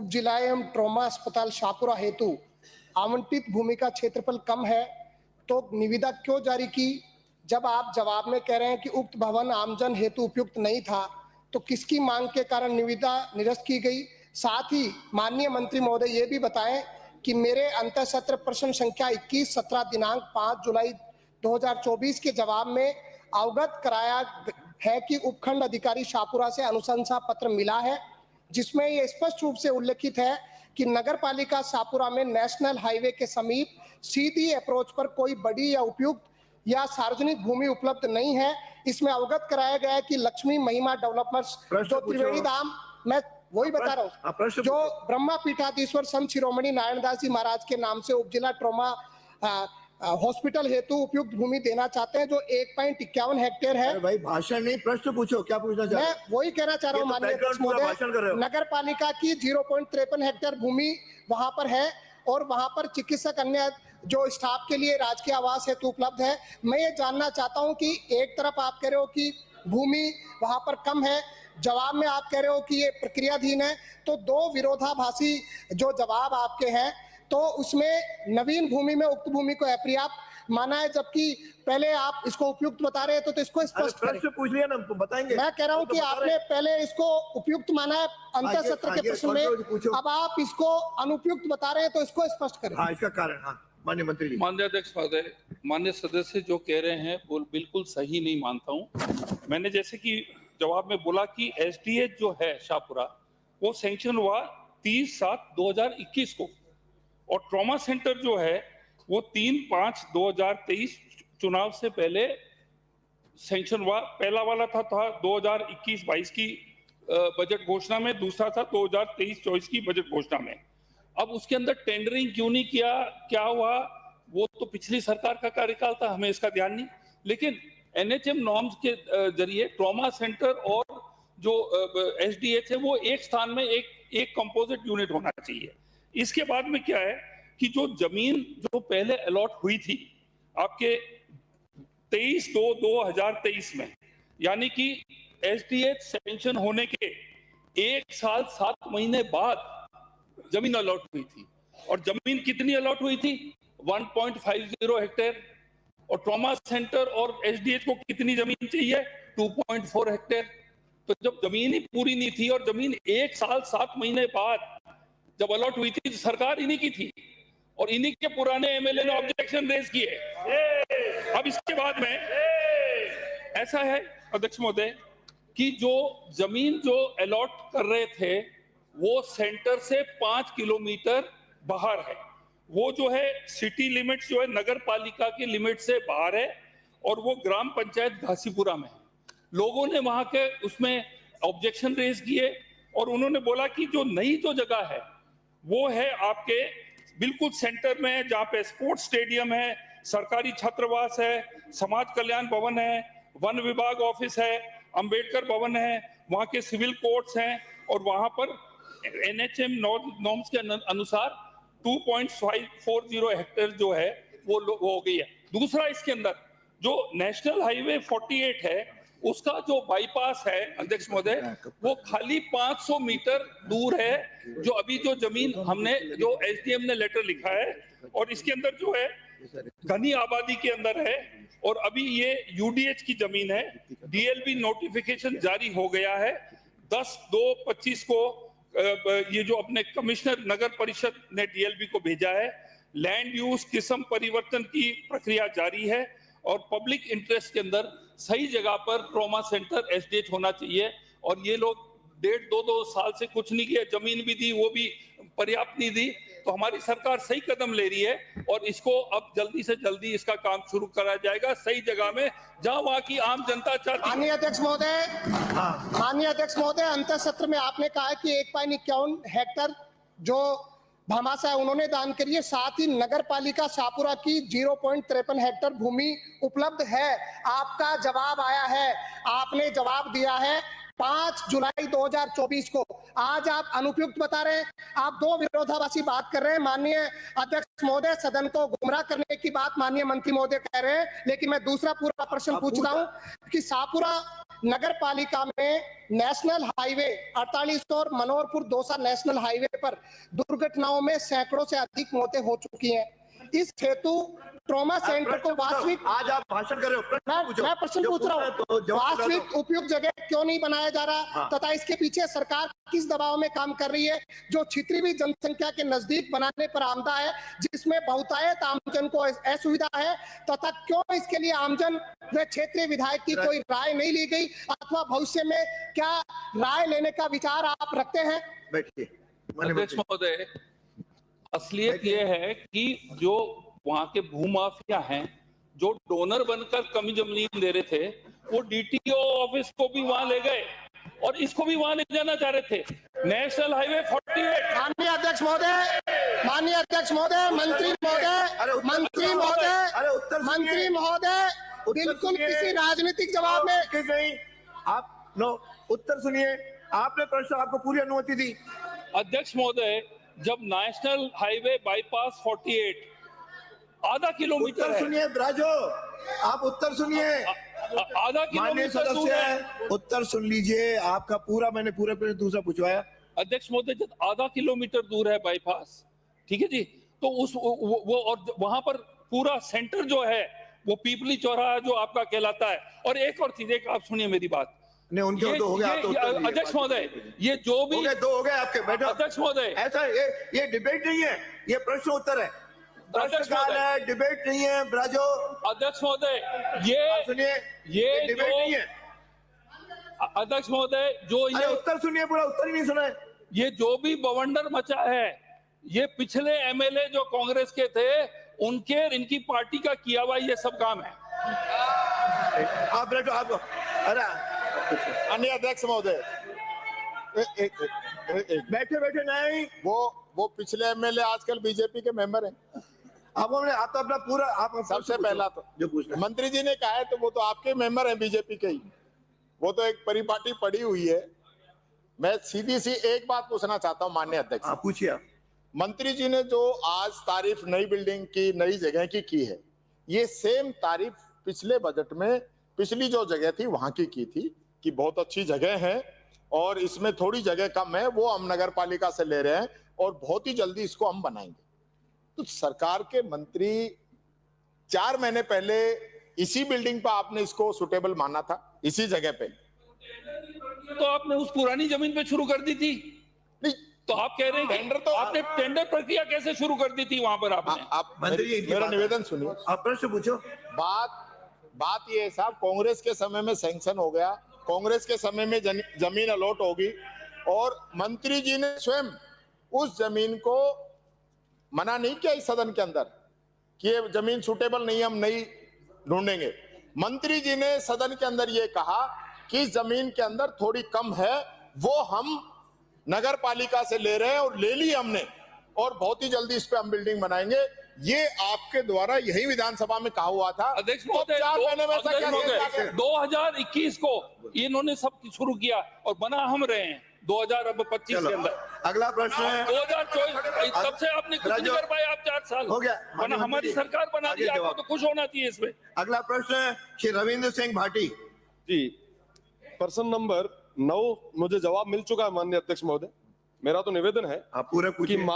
उप जिला एवं ट्रॉमा अस्पताल शाहपुरा हेतु आवंटित भूमि का क्षेत्रफल कम है तो निविदा क्यों जारी की? जब आप जवाब में कह रहे हैं कि उक्त भवन आमजन हेतु उपयुक्त नहीं था, तो किसकी मांग के कारण निविदा निरस्त की गई? साथ ही माननीय मंत्री महोदय ये भी बताएं कि मेरे अंतःसत्र प्रश्न संख्या 21 17 दिनांक 5 जुलाई 2024 के जवाब में अवगत कराया है कि उपखंड अधिकारी शाहपुरा से अनुशंसा पत्र मिला है, जिसमें यह स्पष्ट रूप से उल्लेखित है कि नगर पालिका शाहपुरा में नेशनल हाईवे के समीप सीधी अप्रोच पर कोई बड़ी या उपयुक्त या सार्वजनिक भूमि उपलब्ध नहीं है। इसमें अवगत कराया गया है कि लक्ष्मी महिमा डेवलपर्स जो त्रिवेणी धाम, मैं वही बता रहा हूँ, जो ब्रह्मा पीठाधीश्वर संत शिरोमणि नारायण दास जी महाराज के नाम से उपजिला ट्रॉमा हॉस्पिटल हेतु उपयुक्त भूमि देना चाहते हैं, जो 1.51 हेक्टेयर है। भाई भाषण नहीं, प्रश्न पूछो, क्या पूछना चाह रहे हैं? मैं वही कहना चाह रहा हूँ माननीय अध्यक्ष महोदय, नगर पालिका की 0.53 हेक्टेयर भूमि वहां पर है और वहां पर चिकित्सक अन्य जो स्टाफ के लिए राजकीय आवास हेतु उपलब्ध है। मैं ये जानना चाहता हूं कि एक तरफ आप कह रहे हो कि भूमि वहां पर कम है, जवाब में आप कह रहे हो कि ये प्रक्रियाधीन है, तो दो विरोधाभासी जो जवाब आपके हैं, तो उसमें नवीन भूमि में उक्त भूमि को अपर्याप्त माना है, जबकि पहले आप इसको उपयुक्त बता रहे हैं, तो इसको स्पष्ट करें। पूछ लिया ना, बताएंगे। मैं कह रहा हूं कि आपने पहले इसको उपयुक्त माना है अंतर सत्र के प्रश्न में, अब आप इसको अनुपयुक्त बता रहे हैं, तो इसको स्पष्ट करें। हाँ, इसका कारण। हाँ माननीय मंत्री जी। माननीय अध्यक्ष महोदय, माननीय सदस्य जो कह रहे हैं वो बिल्कुल सही नहीं मानता हूं। मैंने जैसे कि जवाब में बोला कि एसडीएच जो है शाहपुरा वो सैंक्शन हुआ 30/7/2021 को, और ट्रॉमा सेंटर जो है वो 3/5/2023 चुनाव से पहले सैंक्शन हुआ। पहला वाला था 2021-22 की बजट घोषणा में, दूसरा था 2023-24 की बजट घोषणा में। अब उसके अंदर टेंडरिंग क्यों नहीं किया, क्या हुआ, वो तो पिछली सरकार का कार्यकाल था, हमें इसका ध्यान नहीं। लेकिन एनएचएम नॉर्म्स के जरिए ट्रॉमा सेंटर और जो एसडीएच है वो एक स्थान में एक कंपोजिट यूनिट होना चाहिए। इसके बाद में क्या है कि जो जमीन जो पहले अलॉट हुई थी आपके 23/2/2023 में, यानी कि एसडीएच सैंक्शन होने के 1 साल 7 महीने बाद जमीन अलॉट हुई थी, और जमीन कितनी अलॉट हुई थी? 1.50 हेक्टेयर। और ट्रॉमा सेंटर और एसडीएच को कितनी जमीन चाहिए? 2.4 हेक्टेयर। तो जब जमीन ही पूरी नहीं थी और जमीन 1 साल 7 महीने बाद जब अलॉट हुई थी, तो सरकार इन्हीं की थी और इन्हीं के पुराने एमएलए ने ऑब्जेक्शन रेज किए। अब इसके बाद में ऐसा है अध्यक्ष महोदय कि जो जमीन जो अलॉट कर रहे थे वो सेंटर से 5 किलोमीटर बाहर है। वो जो है सिटी लिमिट्स जो है नगर पालिका की लिमिट से बाहर है, और वो ग्राम पंचायत घासीपुरा में है। लोगों ने वहां के उसमें ऑब्जेक्शन रेज किए और उन्होंने बोला कि जो नई जो जगह है वो है आपके बिल्कुल सेंटर में, जहाँ पे स्पोर्ट्स स्टेडियम है, सरकारी छात्रावास है, समाज कल्याण भवन है, वन विभाग ऑफिस है, अंबेडकर भवन है, वहाँ के सिविल कोर्ट्स हैं, और वहां पर एनएचएम नॉर्म्स के अनुसार 2.540 हेक्टेयर जो है वो हो गई है। दूसरा, इसके अंदर जो नेशनल हाईवे 48 है उसका जो बाईपास है अध्यक्ष महोदय, वो खाली 500 मीटर दूर है, जो अभी जो जमीन हमने जो एसडीएम ने लेटर लिखा है, और इसके अंदर जो है घनी आबादी के अंदर है, और अभी ये यूडीएच की जमीन है। डीएलबी नोटिफिकेशन जारी हो गया है 10/2/25 को। ये जो अपने कमिश्नर नगर परिषद ने डीएलबी को भेजा है। लैंड यूज किस्म परिवर्तन की प्रक्रिया जारी है, और पब्लिक इंटरेस्ट के अंदर सही जगह पर ट्रॉमा सेंटर एसडीएच होना चाहिए। और ये लोग 1.5-2 साल से कुछ नहीं किया, जमीन भी दी वो भी पर्याप्त नहीं दी। तो हमारी सरकार सही कदम ले रही है और इसको अब जल्दी से जल्दी इसका काम शुरू करा जाएगा सही जगह में, जहां वहां की आम जनता चाहती है। माननीय अध्यक्ष महोदय, अंतर सत्र में आपने कहा कि 1.51 हेक्टेयर जो भामाशाह उन्होंने दान करी है, साथ ही नगर पालिका शाहपुरा की 0.53 हेक्टेयर भूमि उपलब्ध है। आपका जवाब आया है, आपने जवाब दिया है 5 जुलाई 2024 को। आज आप अनुपयुक्त बता रहे हैं, आप दो विरोधाभासी बात कर रहे हैं। माननीय अध्यक्ष महोदय, सदन को गुमराह करने की बात माननीय मंत्री महोदय कह रहे हैं, लेकिन मैं दूसरा पूरा प्रश्न पूछता हूं कि शाहपुरा नगर पालिका में नेशनल हाईवे 48 और मनोहरपुर दौसा नेशनल हाईवे पर दुर्घटनाओं में सैकड़ों से अधिक मौतें हो चुकी हैं। इस हेतु ट्रॉमा सेंटर को वास्तविक, आज आप भाषण कर रहे हो, प्रश्न पूछो। मैं प्रश्न पूछ रहा हूँ, वास्तविक उपयुक्त जगह क्यों नहीं बनाया जा रहा, तथा इसके पीछे सरकार किस दबाव में काम कर रही है, जो छितरी जनसंख्या के नजदीक बनाने पर आमदा है, जिसमें बहुतायत आमजन को असुविधा है, तथा क्यों इसके लिए आमजन व क्षेत्रीय विधायक की कोई राय नहीं ली गई, अथवा भविष्य में क्या राय लेने का विचार आप रखते हैं? बैठिए। अध्यक्ष महोदय, असलियत ये है कि जो वहां के भूमाफिया हैं, जो डोनर बनकर कमी जमीन दे रहे थे, वो डीटीओ ऑफिस को भी वहां ले गए और इसको भी वहां ले जाना चाह रहे थे। National highway 48। माननीय अध्यक्ष महोदय, माननीय अध्यक्ष महोदय, मंत्री महोदय, मंत्री महोदय, बिल्कुल किसी राजनीतिक जवाब में नहीं, आप नो उत्तर सुनिए। आपने प्रश्न, आपको पूरी अनुमति दी। अध्यक्ष महोदय, जब नेशनल हाईवे बाईपास 48 आधा किलोमीटर उत्तर सुनिए राजो, आप उत्तर सुनिए। आधा माननीय किलोमीटर दूर है। सदस्य, उत्तर सुन लीजिए। आपका पूरा, मैंने पूरा प्रश्न दूसरा पूछवाया। अध्यक्ष महोदय, जब आधा किलोमीटर दूर है बाईपास, ठीक है जी, तो उस वो और वहां पर पूरा सेंटर जो है वो पीपली चौराहा जो आपका कहलाता है। और एक और चीज, एक आप सुनिए मेरी बात। नहीं, उनके दो हो गया। अध्यक्ष महोदय, ये जो भी दो हो गए आपके, बैठो। अध्यक्ष महोदय, ऐसा ये डिबेट नहीं है, ये प्रश्न उत्तर है, प्रश्नकाल है, डिबेट नहीं है। ब्राजो, अध्यक्ष महोदय, ये सुनिए, ये डिबेट नहीं है। अध्यक्ष महोदय, जो ये उत्तर सुनिए, पूरा उत्तर ही नहीं सुना है। ये जो भी बवंडर मचा है, ये पिछले एमएलए जो कांग्रेस के थे, उनके इनकी पार्टी का किया हुआ ये सब काम है। आप बैठो, आप अरे अन्य अध्यक्ष महोदय, बैठे बैठे नहीं, वो पिछले एमएलए आजकल बीजेपी के मेंबर हैं। आप तो अपना पूरा, आप सबसे पहला तो जो पूछना मंत्री जी ने कहा है, तो वो तो आपके मेंबर हैं बीजेपी के ही, वो तो एक परिपाटी पड़ी हुई है। मैं सीधी सी एक बात पूछना चाहता हूं माननीय अध्यक्ष, आप पूछिए। मंत्री जी ने जो आज तारीफ नई बिल्डिंग की, नई जगह की है, ये सेम तारीफ पिछले बजट में पिछली जो जगह थी वहां की थी कि बहुत अच्छी जगह है और इसमें थोड़ी जगह कम है, वो हम नगर पालिका से ले रहे हैं और बहुत ही जल्दी इसको हम बनाएंगे। तो सरकार के मंत्री 4 महीने पहले इसी बिल्डिंग पर आपने इसको सुटेबल माना था, इसी जगह पे, तो आपने उस पुरानी जमीन पे शुरू कर दी थी। नहीं तो आप कह रहे हैं टेंडर कि तो आपने टेंडर प्रक्रिया कैसे शुरू कर दी थी वहां पर आपने? आप मंत्री जी, मेरा निवेदन सुनिए। आप प्रश्न पूछो। बात ये है साहब, कांग्रेस के समय में सैंक्शन हो गया, कांग्रेस के समय में जमीन अलॉट होगी और मंत्री जी ने स्वयं उस जमीन को मना नहीं किया इस सदन के अंदर कि ये जमीन सुटेबल नहीं, हम नहीं ढूंढेंगे। मंत्री जी ने सदन के अंदर ये कहा कि जमीन के अंदर थोड़ी कम है, वो हम नगर पालिका से ले रहे हैं और ले ली हमने और बहुत ही जल्दी इस पे हम बिल्डिंग बनाएंगे। ये आपके द्वारा यही विधानसभा में कहा हुआ था। अध्यक्ष महोदय, 2021 को इन्होंने सब शुरू किया और बना हम रहे हैं 2025 के अंदर। अगला प्रश्न है 2024, तब से आपने कुछ नहीं कर पाए, आप 4 साल हो गया। वरना हमारी सरकार बना दी, आपको तो खुश होना चाहिए इसमें। अगला प्रश्न है श्री रविंद्र सिंह भाटी जी। प्रश्न नंबर 9 मुझे जवाब मिल चुका है माननीय अध्यक्ष महोदय। मेरा तो निवेदन है आप पूरा कि पूछिए।